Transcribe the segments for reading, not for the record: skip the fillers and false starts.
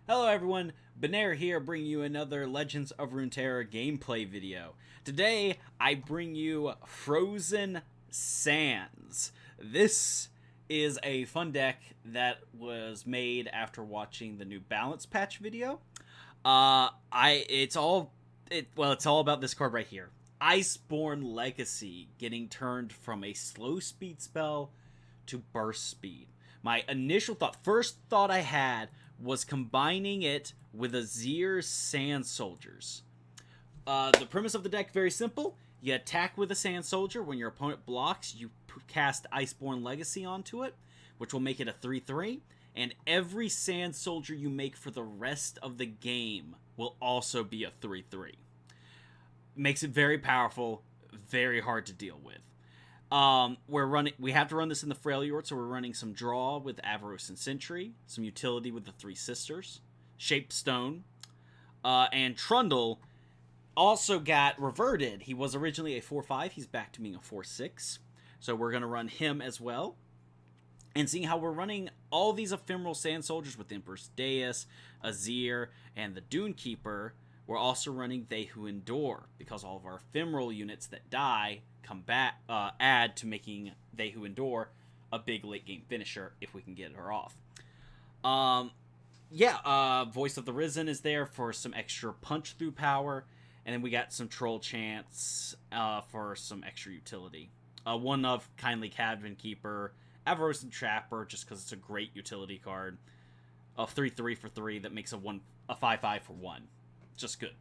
Hello everyone, Benair here bringing you another Legends of Runeterra gameplay video. Today, I bring you Frozen Sands. This is a fun deck that was made after watching the new balance patch video. It's all about this card right here. Iceborn Legacy getting turned from a slow speed spell to burst speed. My initial first thought I had was combining it with Azir's Sand Soldiers. The premise of the deck very simple. You attack with a Sand Soldier. When your opponent blocks, you cast Iceborn Legacy onto it, which will make it a 3/3. And every Sand Soldier you make for the rest of the game will also be a 3/3. Makes it very powerful, very hard to deal with. We have to run this in the Freljord, so we're running some draw with Avaros and Sentry, some utility with the Three Sisters, Shaped Stone, and Trundle also got reverted. He was originally a 4/5, he's back to being a 4/6, so we're going to run him as well. And seeing how we're running all these ephemeral Sand Soldiers with Empress Deus, Azir, and the Dune Keeper, we're also running They Who Endure, because all of our ephemeral units that die come back, add to making They Who Endure a big late game finisher if we can get her off. Voice of the Risen is there for some extra punch through power, and then we got some Troll Chants for some extra utility. One of Kindly Cabin Keeper, Avaros and Trapper, just because it's a great utility card. A 3/3 for 3 that makes a 5/5 for 1. Just good.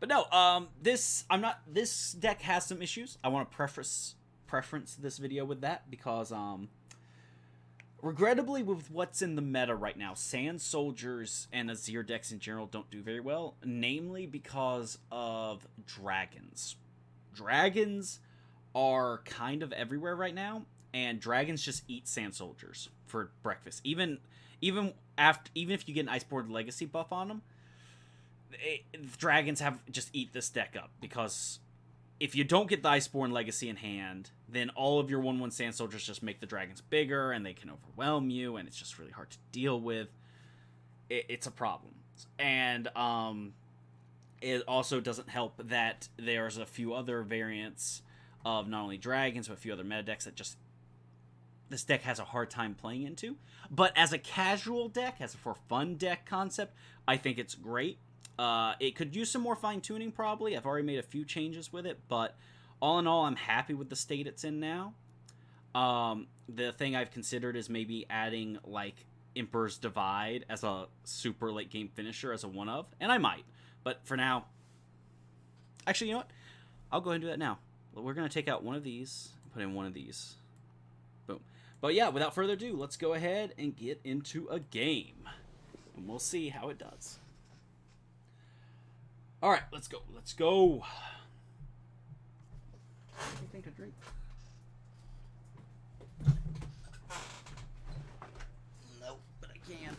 But no, this deck has some issues. I want to preference this video with that because regrettably, with what's in the meta right now, Sand Soldiers and Azir decks in general don't do very well, namely because of dragons. Dragons are kind of everywhere right now, and dragons just eat Sand Soldiers for breakfast. Even if you get an Iceborn Legacy buff on them, dragons just eat this deck up, because if you don't get the Iceborn Legacy in hand, then all of your 1/1 Sand Soldiers just make the dragons bigger, and they can overwhelm you, and it's just really hard to deal with. It's a problem. And it also doesn't help that there's a few other variants of not only dragons, but a few other meta decks that just this deck has a hard time playing into. But as a casual deck, as a for fun deck concept, I think it's great. It could use some more fine-tuning, probably. I've already made a few changes with it, but all in all, I'm happy with the state it's in now. The thing I've considered is maybe adding, like, Emperor's Divide as a super late-game finisher as a one-of, and I might. But for now... Actually, you know what? I'll go ahead and do that now. We're going to take out one of these and put in one of these. Boom. But yeah, without further ado, let's go ahead and get into a game. And we'll see how it does. Alright, let's go. Let's go. Anything to drink? Nope, but I can.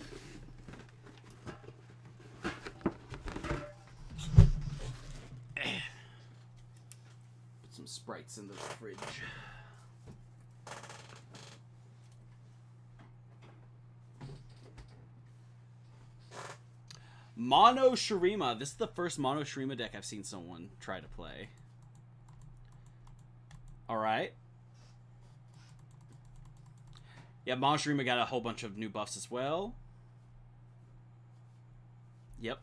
Put some Sprites in the fridge. Mono Shurima. This is the first Mono Shurima deck I've seen someone try to play. Alright. Yeah, Mono Shurima got a whole bunch of new buffs as well. Yep.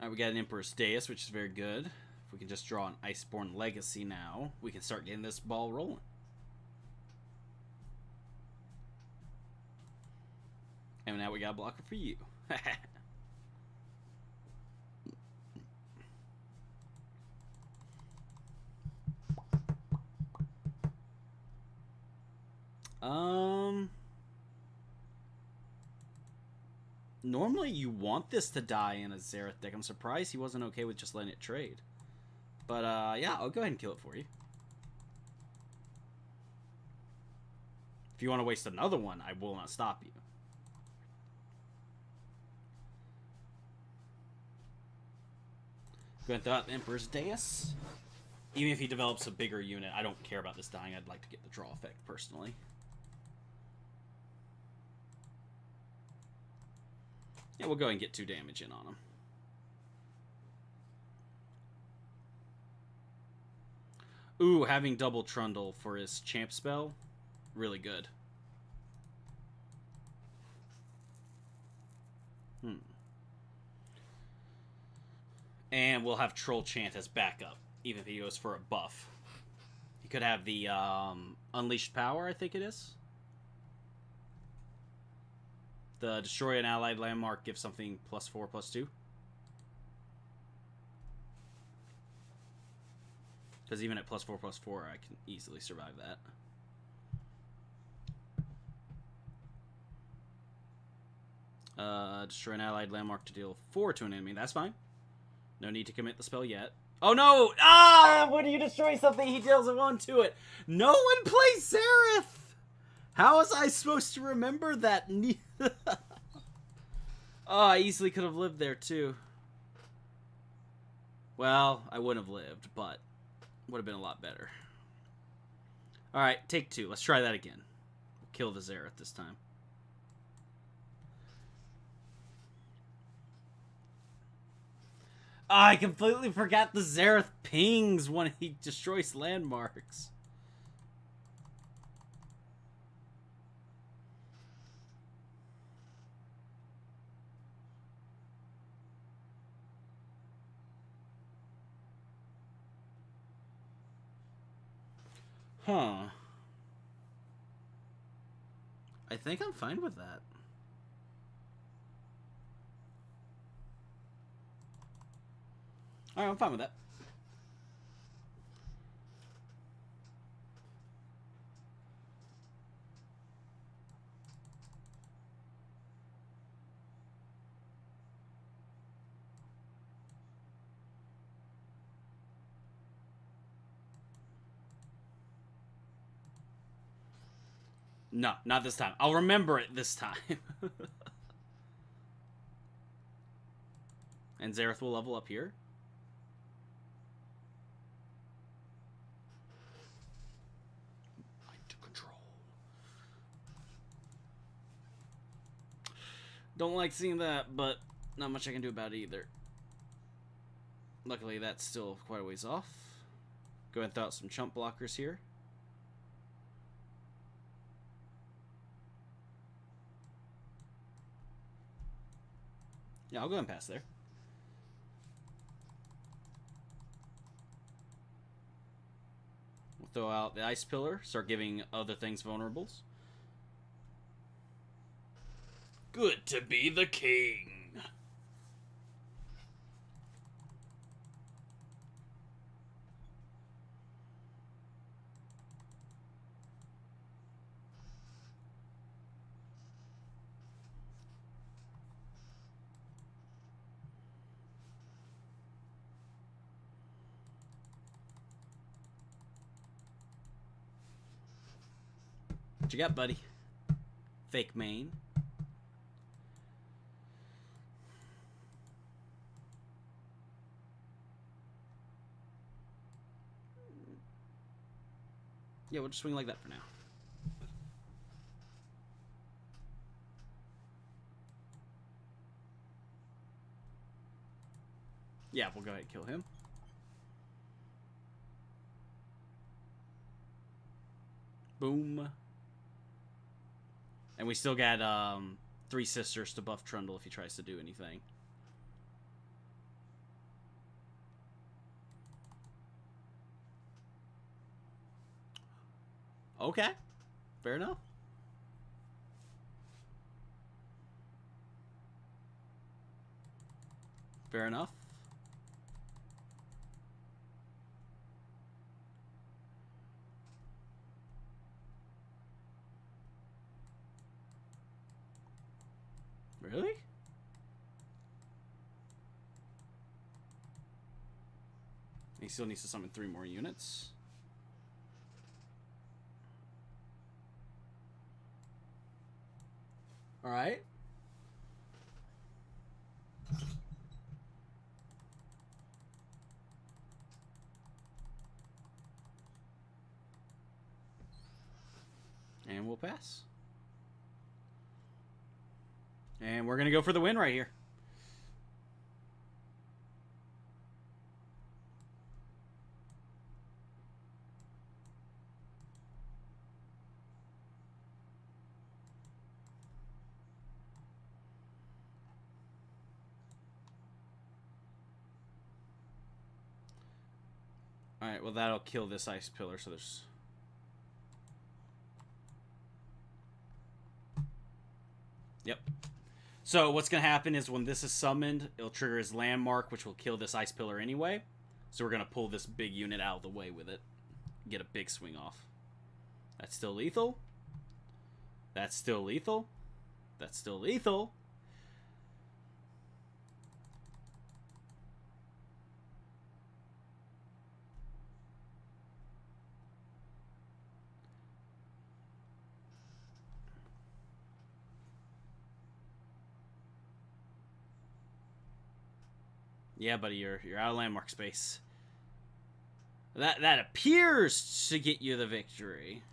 Alright, we got an Empress Deus, which is very good. If we can just draw an Iceborn Legacy now, we can start getting this ball rolling. And now we got a blocker for you. Normally you want this to die in a Xerath deck. I'm surprised he wasn't okay with just letting it trade. But, yeah, I'll go ahead and kill it for you. If you want to waste another one, I will not stop you. Go ahead and throw out the Emperor's Deus. Even if he develops a bigger unit, I don't care about this dying. I'd like to get the draw effect, personally. Yeah, we'll go ahead and get 2 damage in on him. Ooh, having double Trundle for his champ spell, really good. And we'll have Troll Chant as backup, even if he goes for a buff. He could have the Unleashed Power, I think it is. The destroy an allied landmark, give something +4/+2. Because even at +4/+4, I can easily survive that. Destroy an allied landmark to deal 4 to an enemy. That's fine. No need to commit the spell yet. Oh no! Ah! When you destroy something, he deals a 1 to it. No one plays Zareth! How was I supposed to remember that? Oh, I easily could have lived there too. Well, I wouldn't have lived, but would have been a lot better. Alright, take 2. Let's try that again. We'll kill the Zareth this time. Oh, I completely forgot the Zareth pings when he destroys landmarks. Huh. I think I'm fine with that. Alright, I'm fine with that. No, not this time. I'll remember it this time. And Zareth will level up here. Mind control. Don't like seeing that, but not much I can do about it either. Luckily, that's still quite a ways off. Go ahead and throw out some chump blockers here. Yeah, I'll go ahead and pass there. We'll throw out the Ice Pillar, start giving other things vulnerables. Good to be the king. What you got, buddy? Fake main. Yeah, we'll just swing like that for now. Yeah, we'll go ahead and kill him. Boom. And we still got 3 sisters to buff Trundle if he tries to do anything. Okay. Fair enough. Fair enough. Really? He still needs to summon 3 more units. Alright. we'll pass. And we're going to go for the win right here. Alright, well that'll kill this ice pillar, so there's... Yep. So what's going to happen is when this is summoned, it'll trigger his landmark, which will kill this ice pillar anyway. So we're going to pull this big unit out of the way with it. Get a big swing off. That's still lethal. That's still lethal. That's still lethal. Yeah, buddy, you're out of landmark space. That appears to get you the victory.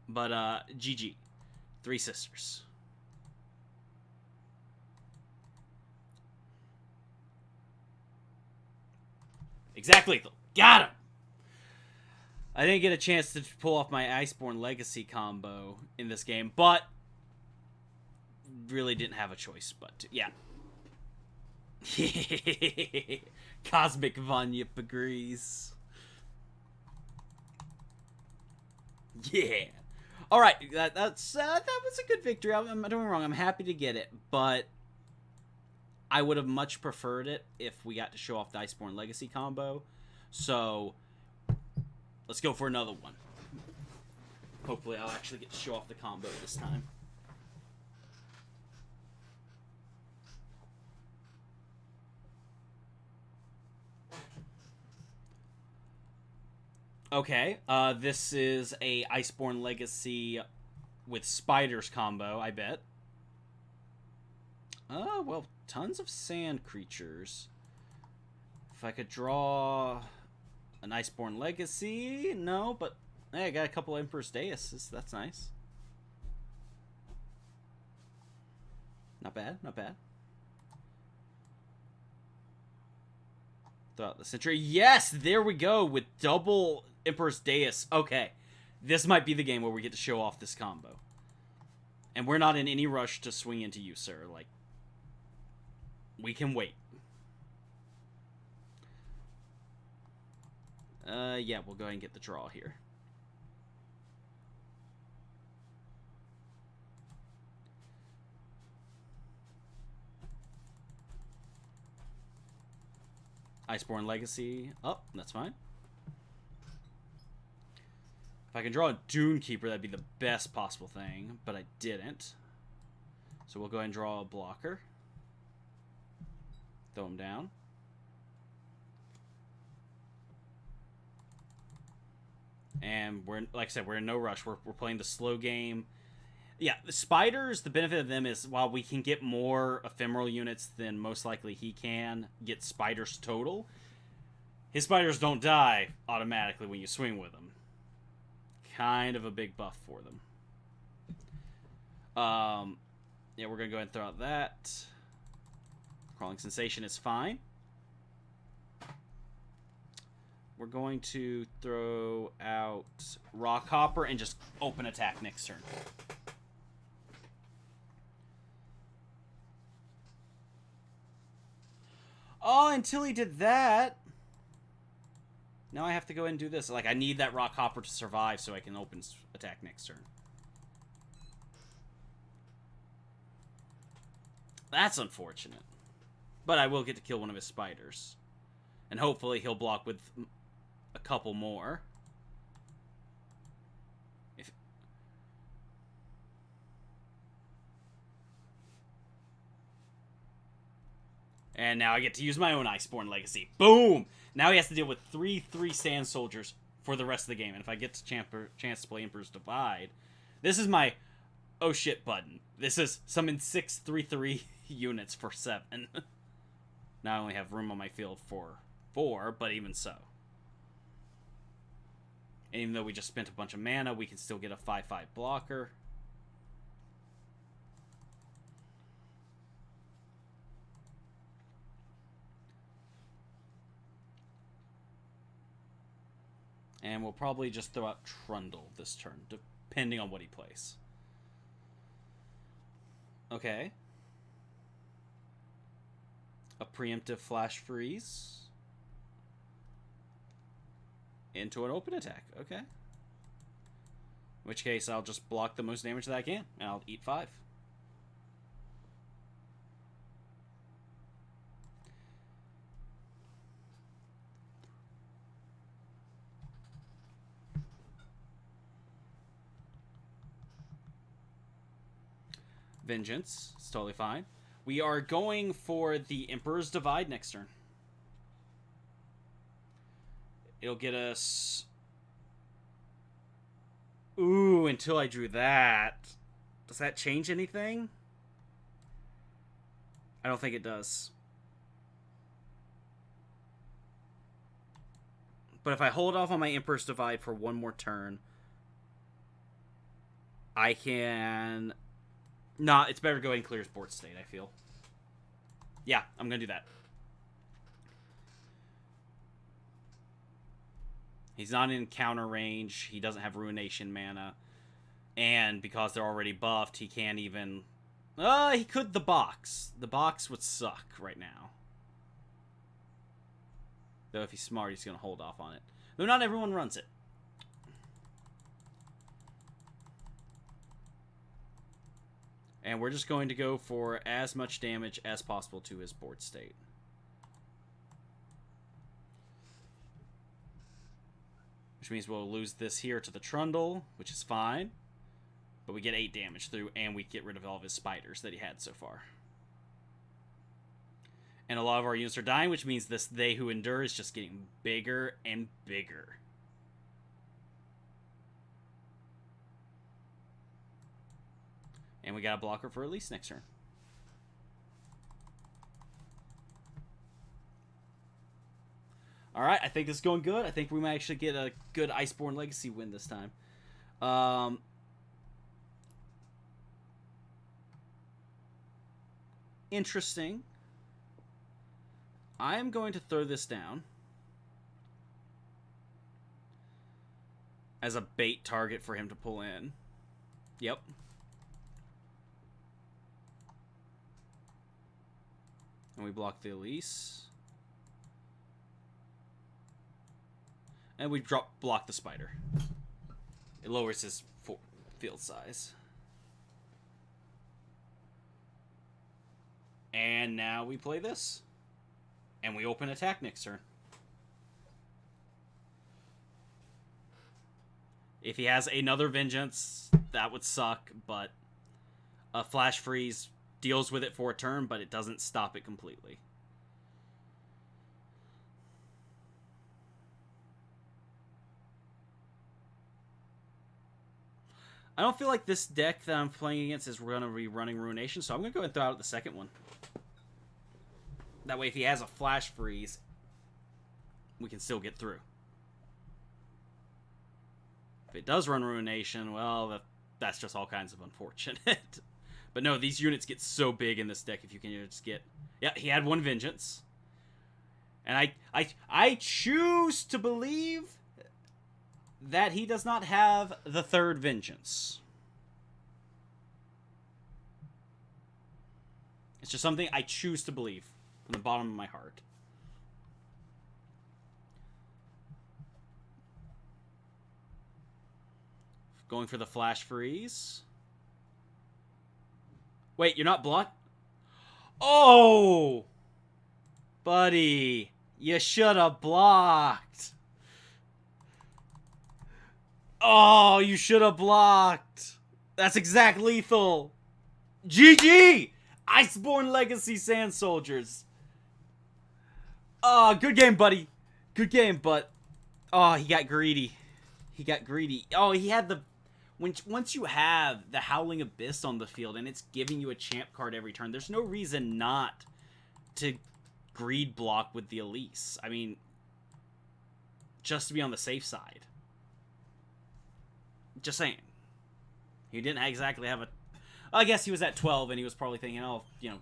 But GG. Three sisters. Exactly. Got him. I didn't get a chance to pull off my Iceborn Legacy combo in this game, but really didn't have a choice. But yeah. Cosmic Vanya agrees. Yeah. All right, that was a good victory. I'm not doing wrong. I'm happy to get it, but I would have much preferred it if we got to show off the Iceborn Legacy combo. So let's go for another one. Hopefully, I'll actually get to show off the combo this time. Okay, this is a Iceborn Legacy with spiders combo, I bet. Oh, well, tons of sand creatures. If I could draw an Iceborn Legacy, no, but hey, I got a couple Emperor's Deises. That's nice. Not bad, not bad. Throughout the century. Yes, there we go with double Emperor's Deus. Okay, this might be the game where we get to show off this combo. And we're not in any rush to swing into you, sir. Like, we can wait. Yeah, we'll go ahead and get the draw here. Iceborn Legacy. Oh, that's fine. If I can draw a Dune Keeper, that'd be the best possible thing, but I didn't. So we'll go ahead and draw a blocker. Throw him down. And we're, like I said, we're in no rush. We're playing the slow game. Yeah, the spiders, the benefit of them is while we can get more ephemeral units than most likely he can get spiders total, his spiders don't die automatically when you swing with them. Kind of a big buff for them. Yeah, we're going to go ahead and throw out that. Crawling Sensation is fine. We're going to throw out Rock Hopper and just open attack next turn. Oh, until he did that. Now I have to go and do this. Like, I need that Rock Hopper to survive so I can open attack next turn. That's unfortunate. But I will get to kill one of his spiders. And hopefully he'll block with a couple more. And now I get to use my own Iceborn Legacy. Boom! Now he has to deal with 3/3 Sand Soldiers for the rest of the game. And if I get to chance to play Emperor's Divide, this is my oh shit button. This is summon 6 3/3 units for 7. Now I only have room on my field for 4, but even so. And even though we just spent a bunch of mana, we can still get a 5/5 blocker. And we'll probably just throw out Trundle this turn, depending on what he plays. Okay. A preemptive Flash Freeze. Into an open attack. Okay. In which case, I'll just block the most damage that I can, and I'll eat 5. Vengeance. It's totally fine. We are going for the Emperor's Divide next turn. It'll get us... Ooh, until I drew that. Does that change anything? I don't think it does. But if I hold off on my Emperor's Divide for one more turn, I can... Nah, it's better to go ahead and clear his board state, I feel. Yeah, I'm going to do that. He's not in counter range. He doesn't have Ruination mana. And because they're already buffed, he can't even... he could the box. The box would suck right now. Though if he's smart, he's going to hold off on it. Though not everyone runs it. And we're just going to go for as much damage as possible to his board state. Which means we'll lose this here to the Trundle, which is fine. But we get 8 damage through, and we get rid of all of his spiders that he had so far. And a lot of our units are dying, which means this They Who Endure is just getting bigger and bigger. And we got a blocker for release next turn. Alright, I think this is going good. I think we might actually get a good Iceborn Legacy win this time. Interesting. I am going to throw this down as a bait target for him to pull in. Yep. And we block the Elise. And we block the spider. It lowers his field size. And now we play this. And we open attack next turn. If he has another Vengeance, that would suck, but a Flash Freeze deals with it for a turn, but it doesn't stop it completely. I don't feel like this deck that I'm playing against is going to be running Ruination, so I'm going to go ahead and throw out the second one. That way, if he has a Flash Freeze, we can still get through. If it does run Ruination, well, that's just all kinds of unfortunate. But no, these units get so big in this deck if you can just get... Yeah, he had one Vengeance. And I choose to believe that he does not have the third Vengeance. It's just something I choose to believe from the bottom of my heart. Going for the Flash Freeze. Wait, you're not blocked? Oh! Buddy, you should have blocked. Oh, you should have blocked. That's exact lethal. GG! Iceborn Legacy Sand Soldiers. Oh, good game, buddy. Good game, but... Oh, he got greedy. He got greedy. Oh, he had the... Once you have the Howling Abyss on the field and it's giving you a champ card every turn, there's no reason not to greed block with the Elise. I mean, just to be on the safe side. Just saying. He didn't exactly have a... I guess he was at 12 and he was probably thinking, oh, you know,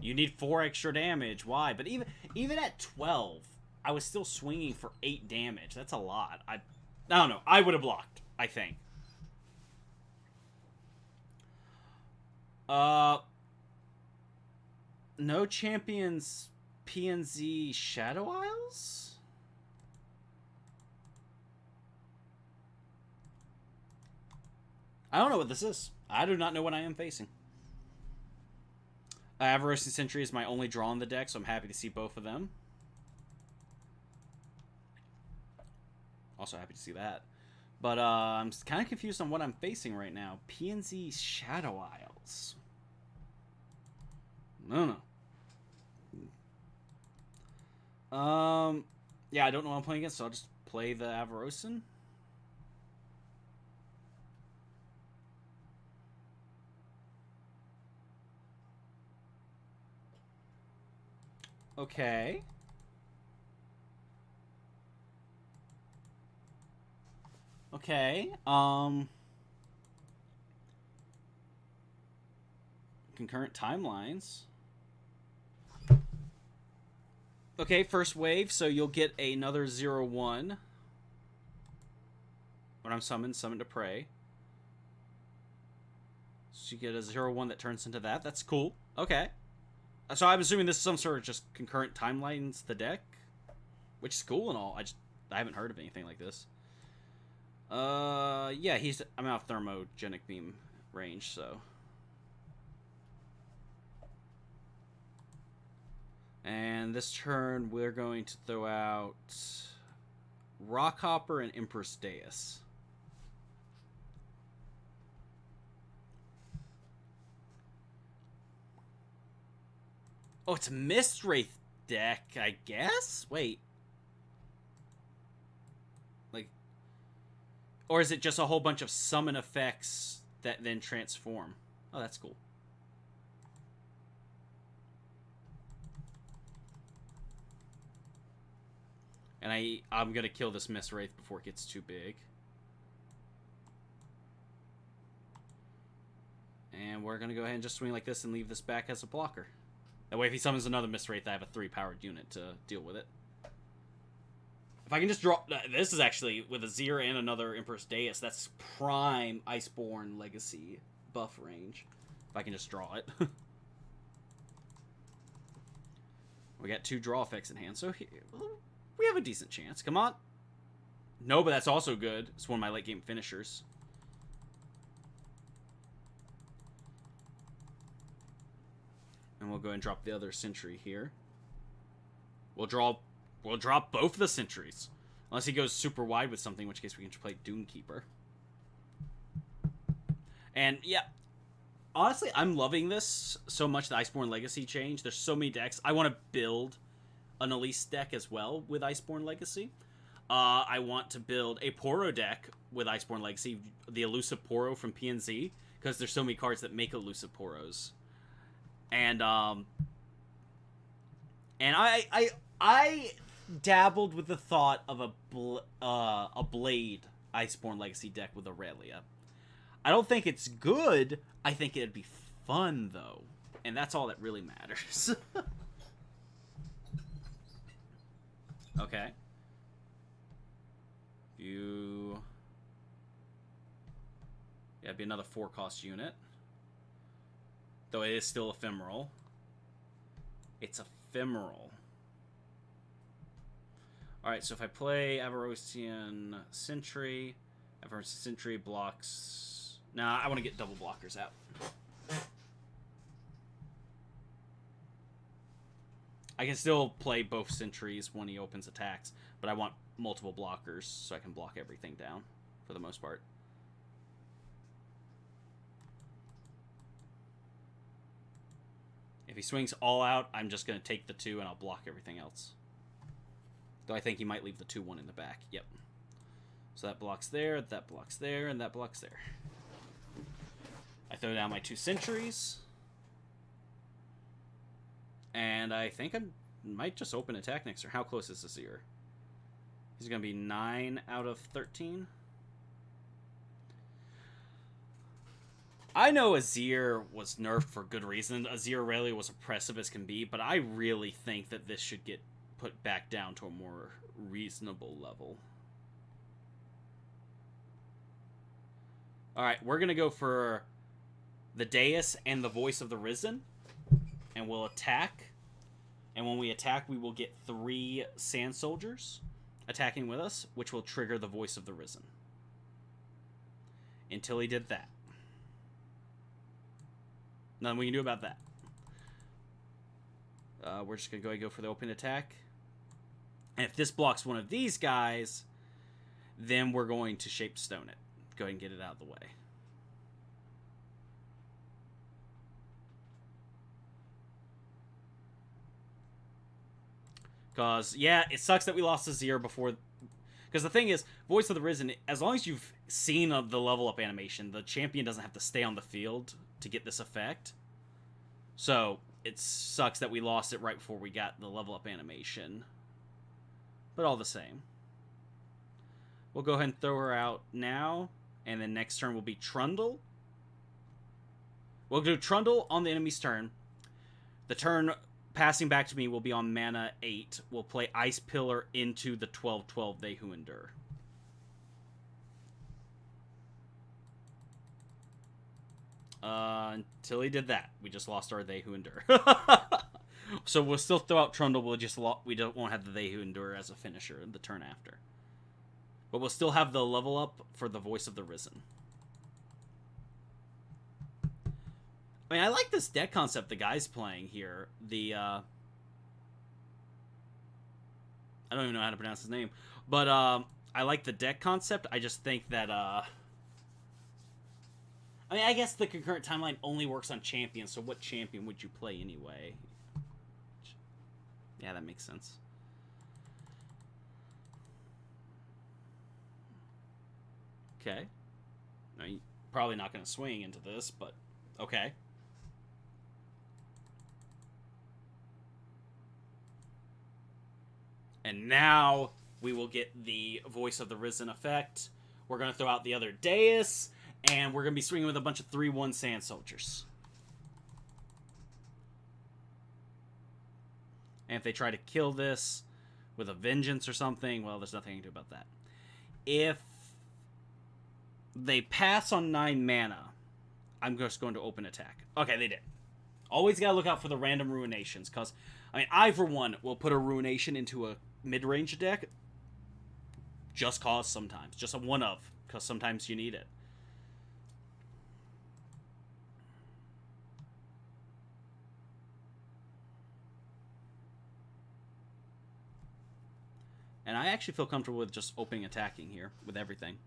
you need 4 extra damage. Why? But even at 12, I was still swinging for 8 damage. That's a lot. I don't know. I would have blocked, I think. No champions PNZ Shadow Isles? I don't know what this is. I do not know what I am facing. Avarician Sentry is my only draw in the deck, so I'm happy to see both of them. Also happy to see that. But I'm kind of confused on what I'm facing right now. PNZ Shadow Isles. No. Yeah, I don't know what I'm playing against, so I'll just play the Avarician. Okay. Okay. Concurrent timelines. Okay, first wave, so you'll get another 0/1 when I'm summoned to prey. So you get a 0/1 that turns into that. That's cool. Okay. So I'm assuming this is some sort of just concurrent timelines the deck, which is cool and all. I haven't heard of anything like this. Yeah, I'm out of thermogenic beam range, so. And this turn, we're going to throw out Rockhopper and Empress Deus. Oh, it's a Mistwraith deck, I guess? Wait. Like, or is it just a whole bunch of summon effects that then transform? Oh, that's cool. And I'm going to kill this Mistwraith before it gets too big. And we're going to go ahead and just swing like this and leave this back as a blocker. That way if he summons another Mistwraith, I have a 3-powered unit to deal with it. If I can just draw... This is actually, with a Azir and another Empress Deus, that's prime Iceborn Legacy buff range. If I can just draw it. We got 2 draw effects in hand, so we have a decent chance. Come on. No, but that's also good. It's one of my late game finishers. And we'll go ahead and drop the other sentry here. We'll drop both the sentries. Unless he goes super wide with something, in which case we can just play Doomkeeper. And yeah, honestly, I'm loving this so much, the Iceborn Legacy change. There's so many decks. I want to build an Elise deck as well with Iceborn Legacy. I want to build a Poro deck with Iceborn Legacy, the elusive Poro from PNZ, because there's so many cards that make elusive Poros. And I dabbled with the thought of a Blade Iceborn Legacy deck with Aurelia. I don't think it's good. I think it'd be fun, though. And that's all that really matters. Okay. Yeah, it'd be another 4-cost unit. Though it is still ephemeral. It's ephemeral. Alright, so if I play Avarician Sentry, Avarician Sentry blocks... Nah, I want to get double blockers out. I can still play both sentries when he opens attacks, but I want multiple blockers so I can block everything down, for the most part. If he swings all out, I'm just going to take the 2 and I'll block everything else. Though I think he might leave the 2/1 in the back. Yep. So that blocks there, and that blocks there. I throw down my 2 sentries. And I think I might just open attack next turn. How close is Azir? He's going to be 9 out of 13. I know Azir was nerfed for good reason. Azir Aurelia was oppressive as can be, but I really think that this should get put back down to a more reasonable level. Alright, we're going to go for the Deus and the Voice of the Risen. And we'll attack. And when we attack, we will get 3 Sand Soldiers attacking with us, which will trigger the Voice of the Risen. Until he did that. Nothing we can do about that. We're just going to go ahead and go for the open attack. And if this blocks one of these guys, then we're going to Shape Stone it. Go ahead and get it out of the way. Because, yeah, it sucks that we lost Azir before. Because the thing is, Voice of the Risen, as long as you've seen the level up animation, the champion doesn't have to stay on the field to get this effect. So, it sucks that we lost it right before we got the level up animation. But all the same. We'll go ahead and throw her out now. And then next turn will be Trundle. We'll do Trundle on the enemy's turn. The turn passing back to me will be on mana 8. We'll play Ice Pillar into the 12/12 They Who Endure. Until he did that, we just lost our They Who Endure. So we'll still throw out Trundle. Won't have the They Who Endure as a finisher the turn after. But we'll still have the level up for the Voice of the Risen. I mean, I like this deck concept the guy's playing here. I don't even know how to pronounce his name. But I like the deck concept. I just think that... I mean, I guess the concurrent timeline only works on champions, so what champion would you play anyway? Yeah, that makes sense. Okay. Now, you're probably not going to swing into this, but okay. And now we will get the Voice of the Risen effect. We're going to throw out the other Deus, and we're going to be swinging with a bunch of 3/1 Sand Soldiers. And if they try to kill this with a Vengeance or something, well, there's nothing I can do about that. If they pass on 9 mana, I'm just going to open attack. Okay, they did. Always gotta look out for the random Ruinations, because, I mean, I, for one, will put a Ruination into a mid-range deck just cause sometimes. Just a one-of, because sometimes you need it. And I actually feel comfortable with just opening attacking here, with everything.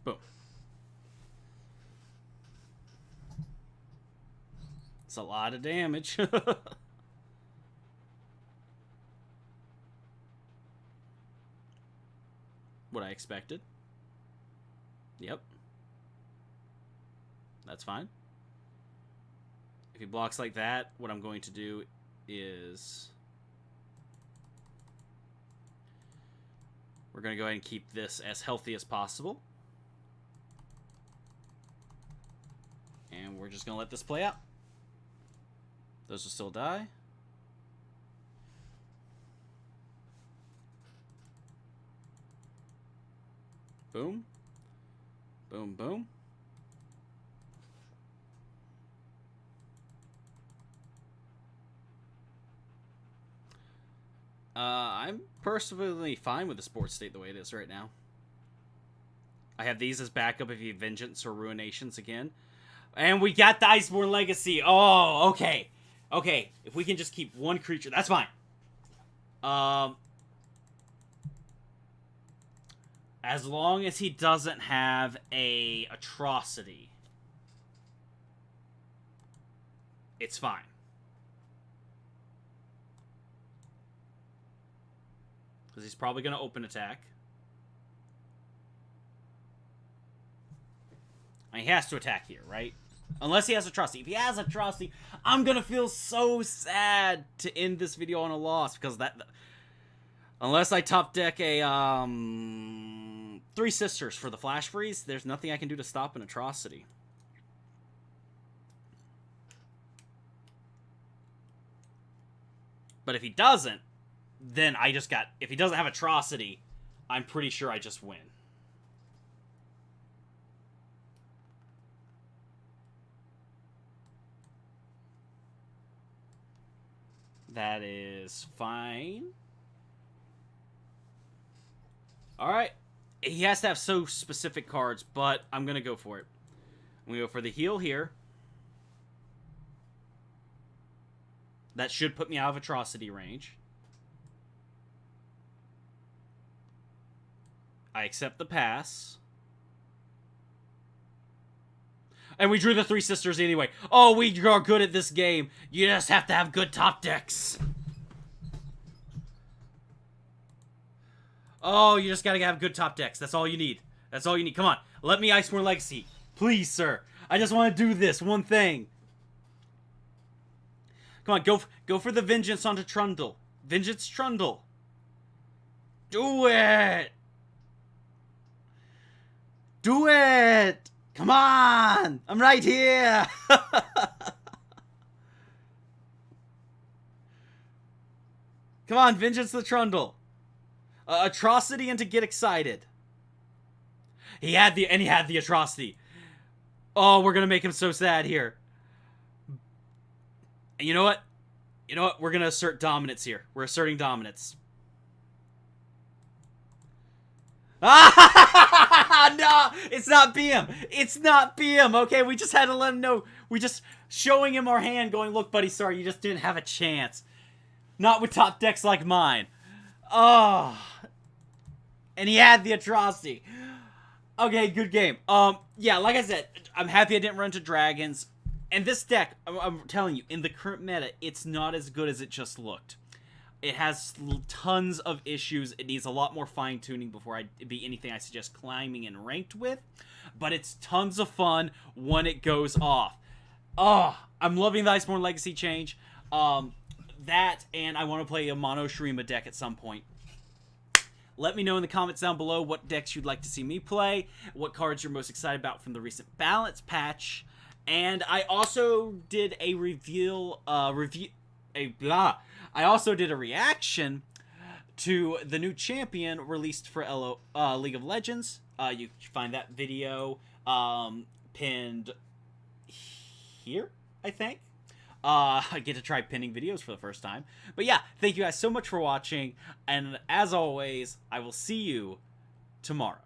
Boom. It's a lot of damage. What I expected. Yep. That's fine. If he blocks like that, what I'm going to do is... we're going to go ahead and keep this as healthy as possible. And we're just going to let this play out. Those will still die. Boom. Boom, boom. I'm personally fine with the sports state the way it is right now. I have these as backup if you have Vengeance or Ruinations again. And we got the Iceborn Legacy. Oh, okay. Okay, if we can just keep one creature, that's fine. As long as he doesn't have a atrocity, it's fine. Because he's probably going to open attack. I mean, he has to attack here, right? Unless he has atrocity. If he has atrocity, I'm going to feel so sad to end this video on a loss. Because that... Unless I top deck a, Three Sisters for the Flash Freeze, there's nothing I can do to stop an Atrocity. But if he doesn't, then I just got... If he doesn't have Atrocity, I'm pretty sure I just win. That is fine. Alright. He has to have so specific cards, but I'm going to go for it. I'm going to go for the heal here. That should put me out of Atrocity range. I accept the pass. And we drew the Three Sisters anyway. Oh, we are good at this game. You just have to have good top decks. Oh, you just gotta have good top decks. That's all you need. That's all you need. Come on. Let me Iceborn Legacy. Please, sir. I just want to do this one thing. Come on, go for the Vengeance onto Trundle. Vengeance Trundle. Do it! Do it! Come on! I'm right here! Come on, Vengeance the Trundle. Atrocity and to get excited. He had the Atrocity. Oh, we're gonna make him so sad here. And you know what? You know what? We're gonna assert dominance here. We're asserting dominance. Ah! No! It's not BM! It's not BM! Okay, we just had to let him know. We just showing him our hand going, look, buddy, sorry, you just didn't have a chance. Not with top decks like mine. Oh. And he had the Atrocity. Okay, good game. Yeah, like I said, I'm happy I didn't run to dragons. And this deck, I'm telling you, in the current meta, it's not as good as it just looked. It has tons of issues. It needs a lot more fine-tuning before it be anything I suggest climbing and ranked with. But it's tons of fun when it goes off. Oh, I'm loving the Iceborn Legacy change. That, and I want to play a Mono Shurima deck at some point. Let me know in the comments down below what decks you'd like to see me play, what cards you're most excited about from the recent balance patch. And I also did a I also did a reaction to the new champion released for League of Legends. You can find that video pinned here, I think. I get to try pinning videos for the first time. But yeah, thank you guys so much for watching. And as always, I will see you tomorrow.